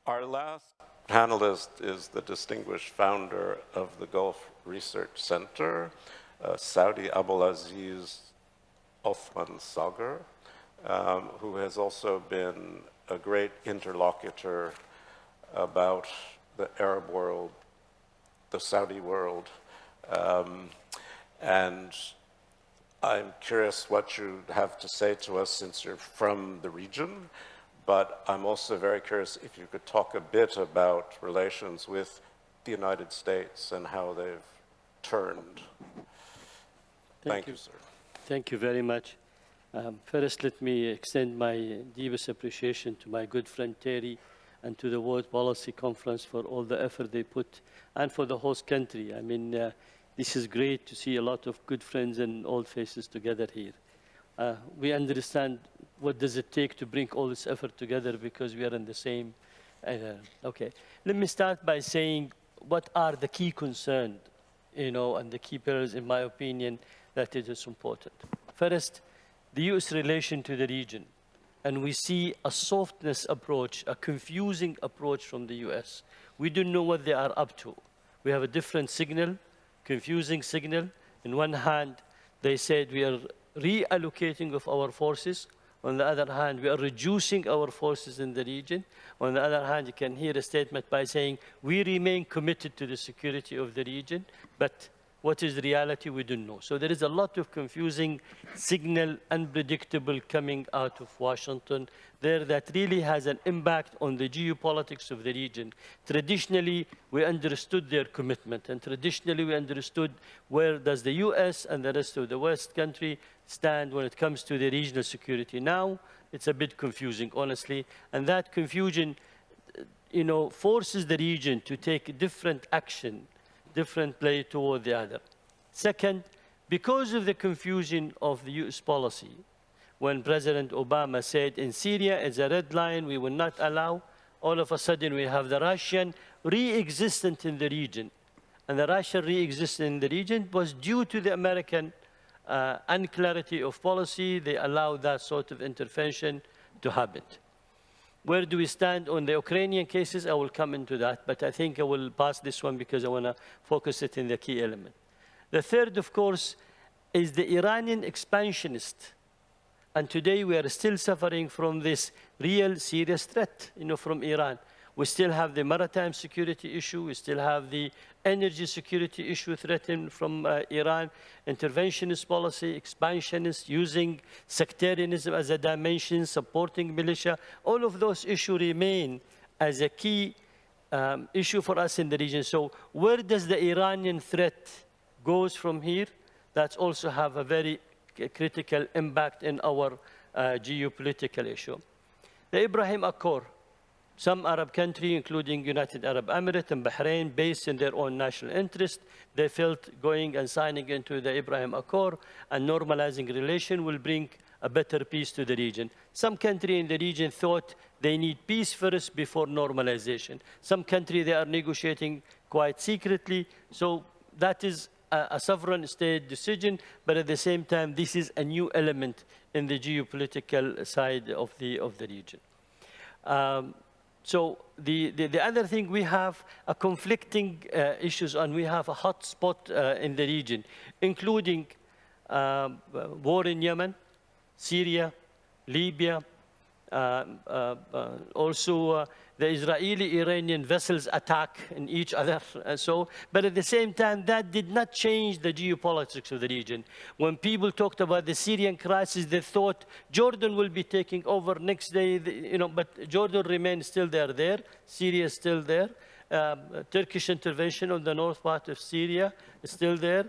Our last panelist is the distinguished founder of the Gulf Research Center, Saudi Abdulaziz Othman, who has also been a great interlocutor about the Arab world, the Saudi world, and I'm curious what you have to say to us since you're from the region, but I'm also very curious if you could talk a bit about relations with the United States and how they've turned. Thank you, sir. Thank you very much. First, let me extend my deepest appreciation to my good friend Terry and to the World Policy Conference for all the effort they put, and for the host country. I mean, this is great to see a lot of good friends and old faces together here. We understand what does it take to bring all this effort together because we are in the same. Okay, let me start by saying what are the key concerns, and the key pillars, in my opinion, that it is important. First, the U.S. relation to the region. And we see a softness approach, a confusing approach from the U.S. We don't know what they are up to. We have a different signal, confusing signal. On one hand, they said we are reallocating of our forces. On the other hand, we are reducing our forces in the region. On the other hand, you can hear a statement by saying we remain committed to the security of the region, but what is the reality, we don't know. So there is a lot of confusing signal, unpredictable coming out of Washington there that really has an impact on the geopolitics of the region. Traditionally, we understood their commitment, and traditionally we understood where does the US and the rest of the West country stand when it comes to the regional security. Now, it's a bit confusing, honestly, and that confusion, forces the region to take different action, different play toward the other. Second, because of the confusion of the US policy, when President Obama said in Syria is a red line, we will not allow, all of a sudden we have the Russian re-existent in the region. And the Russian re-existent in the region was due to the American unclarity of policy. They allowed that sort of intervention to happen. Where do we stand on the Ukrainian cases? I will come into that, but I think I will pass this one because I want to focus it in the key element. The third, of course, is the Iranian expansionist. And today we are still suffering from this real serious threat, from Iran. We still have the maritime security issue. We still have the energy security issue threatened from Iran, interventionist policy, expansionist, using sectarianism as a dimension, supporting militia. All of those issues remain as a key issue for us in the region. So where does the Iranian threat goes from here? That also have a very critical impact in our geopolitical issue. The Abraham Accord. Some Arab countries, including United Arab Emirates and Bahrain, based in their own national interest, they felt going and signing into the Abraham Accord and normalizing relation will bring a better peace to the region. Some countries in the region thought they need peace first before normalization. Some countries, they are negotiating quite secretly. So that is a sovereign state decision, but at the same time, this is a new element in the geopolitical side of the region. So the other thing, we have a conflicting issues, and we have a hot spot in the region, including war in Yemen, Syria, Libya, also the Israeli-Iranian vessels attack in each other. But at the same time, that did not change the geopolitics of the region. When people talked about the Syrian crisis, they thought Jordan will be taking over next day, but Jordan remains still there. Syria is still there. Turkish intervention on the north part of Syria is still there.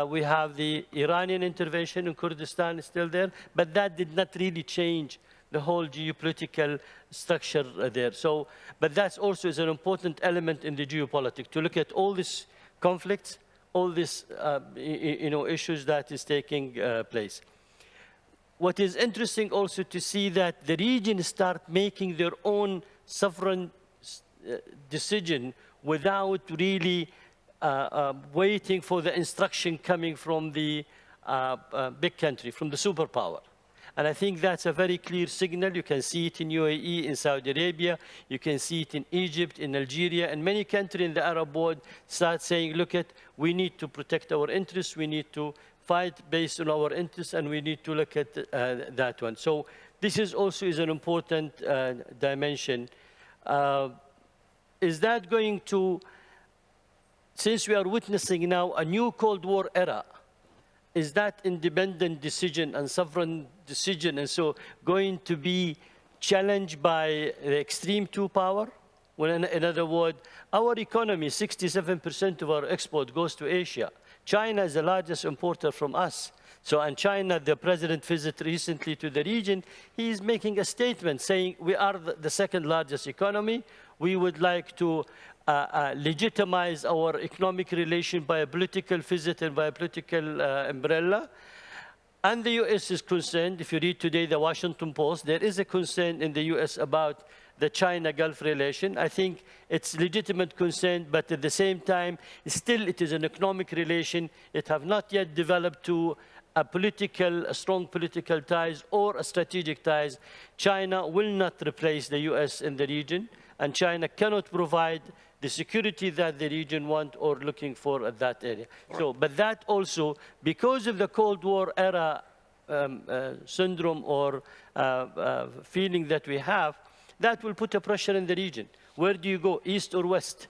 We have the Iranian intervention in Kurdistan is still there, but that did not really change the whole geopolitical structure there. But that also is an important element in the geopolitics, to look at all these conflicts, all these issues that is taking place. What is interesting also to see that the region start making their own sovereign decision without really waiting for the instruction coming from the big country, from the superpower. And I think that's a very clear signal. You can see it in UAE, in Saudi Arabia. You can see it in Egypt, in Algeria, and many countries in the Arab world start saying, look, we need to protect our interests. We need to fight based on our interests, and we need to look at that one. So this is also an important dimension. Is that going to, since we are witnessing now a new Cold War era, is that independent decision and sovereign decision and so going to be challenged by the extreme two power? Well, in other words, our economy, 67% of our export goes to Asia. China is the largest importer from us. So, and China, the president visited recently to the region, he is making a statement saying we are the second largest economy. We would like to legitimize our economic relation by a political visit and by a political umbrella. And the US is concerned. If you read today the Washington Post, there is a concern in the US about the China-Gulf relation. I think it's legitimate concern, but at the same time, still it is an economic relation. It have not yet developed to a strong political ties or a strategic ties. China will not replace the US in the region, and China cannot provide the security that the region want or looking for at that area. So, but that also, because of the Cold War era syndrome or feeling that we have, that will put a pressure in the region. Where do you go, east or west?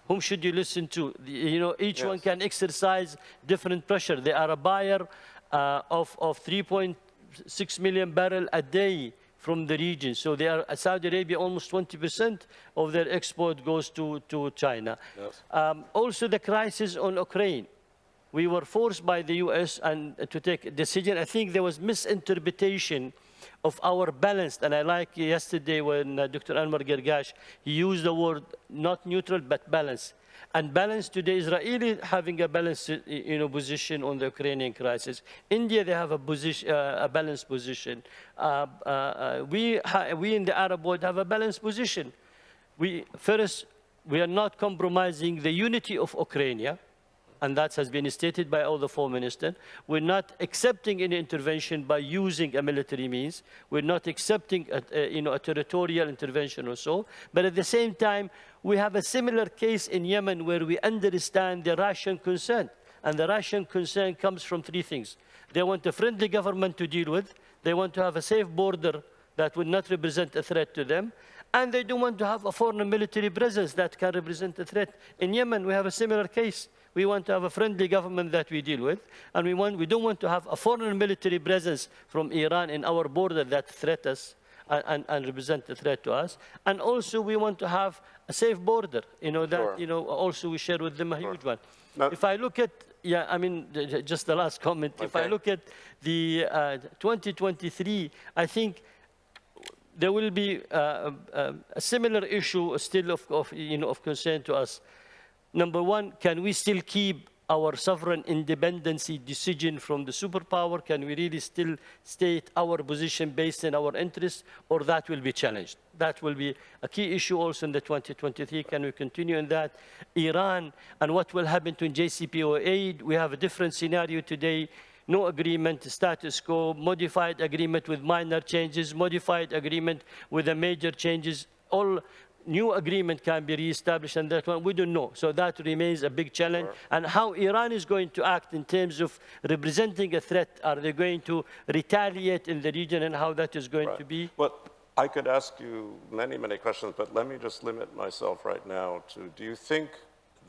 Whom should you listen to? You know, each one can exercise different pressure. They are a buyer of 3.6 million barrels a day from the region. So they are, Saudi Arabia, almost 20% of their export goes to China. Yes. Also the crisis on Ukraine. We were forced by the US to take a decision. I think there was misinterpretation of our balance. And I like yesterday when Dr. Anwar Gergash, he used the word not neutral, but balance. And balance today, Israel having a balanced position on the Ukrainian crisis. India, they have a balanced position. We in the Arab world have a balanced position. First, we are not compromising the unity of Ukraine, and that has been stated by all the four ministers. We're not accepting any intervention by using a military means. We're not accepting a territorial intervention or so. But at the same time, we have a similar case in Yemen where we understand the Russian concern. And the Russian concern comes from three things. They want a friendly government to deal with. They want to have a safe border that will not represent a threat to them. And they don't want to have a foreign military presence that can represent a threat. In Yemen, we have a similar case. We want to have a friendly government that we deal with, and we don't want to have a foreign military presence from Iran in our border that threat us and represent a threat to us. And also we want to have a safe border, also we share with them a huge one. Now, if I look at, just the last comment, okay. If I look at the 2023, I think there will be a similar issue still of concern to us. Number one, can we still keep our sovereign independency decision from the superpower? Can we really still state our position based on our interests, or that will be challenged? That will be a key issue also in the 2023. Can we continue in that? Iran and what will happen to JCPOA? We have a different scenario today. No agreement, status quo, modified agreement with minor changes, modified agreement with the major changes. All new agreement can be reestablished, and that one we don't know. So that remains a big challenge. Sure. And how Iran is going to act in terms of representing a threat, are they going to retaliate in the region, and how that is going to be? Well, I could ask you many, many questions, but let me just limit myself right now to, do you think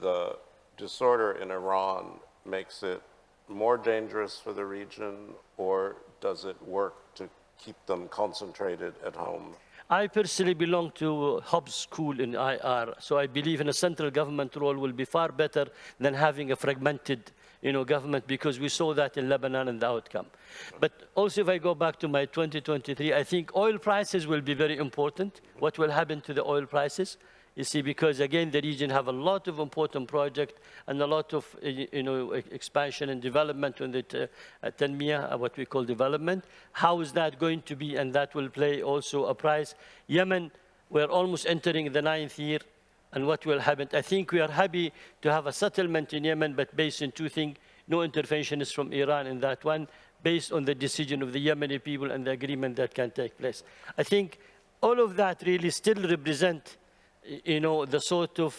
the disorder in Iran makes it more dangerous for the region, or does it work to keep them concentrated at home? I personally belong to Hobbes School in IR, so I believe in a central government role will be far better than having a fragmented government, because we saw that in Lebanon and the outcome. But also, if I go back to my 2023, I think oil prices will be very important. What will happen to the oil prices? You see, because again, the region have a lot of important projects and a lot of expansion and development on the Tanmiyah, what we call development. How is that going to be? And that will play also a price. Yemen, we're almost entering the 9th year, and what will happen? I think we are happy to have a settlement in Yemen, but based on two things. No intervention is from Iran in that one. based on the decision of the Yemeni people and the agreement that can take place. I think all of that really still represent, the sort of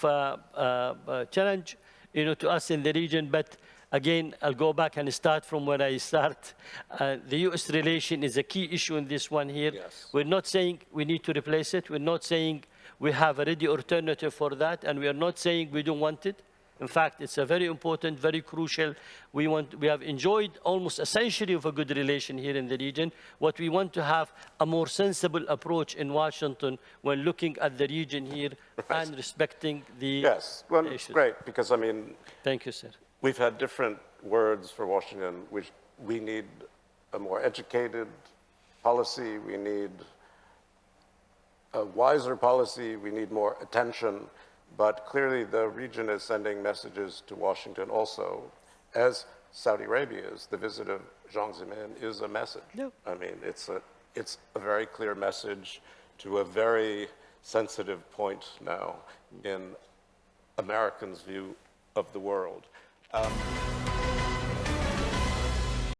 challenge, to us in the region. But again, I'll go back and start from where I start. The U.S. relation is a key issue in this one here. Yes. We're not saying we need to replace it. We're not saying we have a ready alternative for that, and we are not saying we don't want it. In fact, it's a very important, very crucial. We have enjoyed almost a century of a good relation here in the region. What we want to have a more sensible approach in Washington when looking at the region here and respecting the Yes, well, issues. great, because I mean, Thank you, sir. we've had different words for Washington, which we need a more educated policy, we need a wiser policy, we need more attention, but clearly the region is sending messages to Washington also, as Saudi Arabia is. The visit of Jiang Zemin is a message. Yep. I mean, it's a very clear message to a very sensitive point now in Americans' view of the world.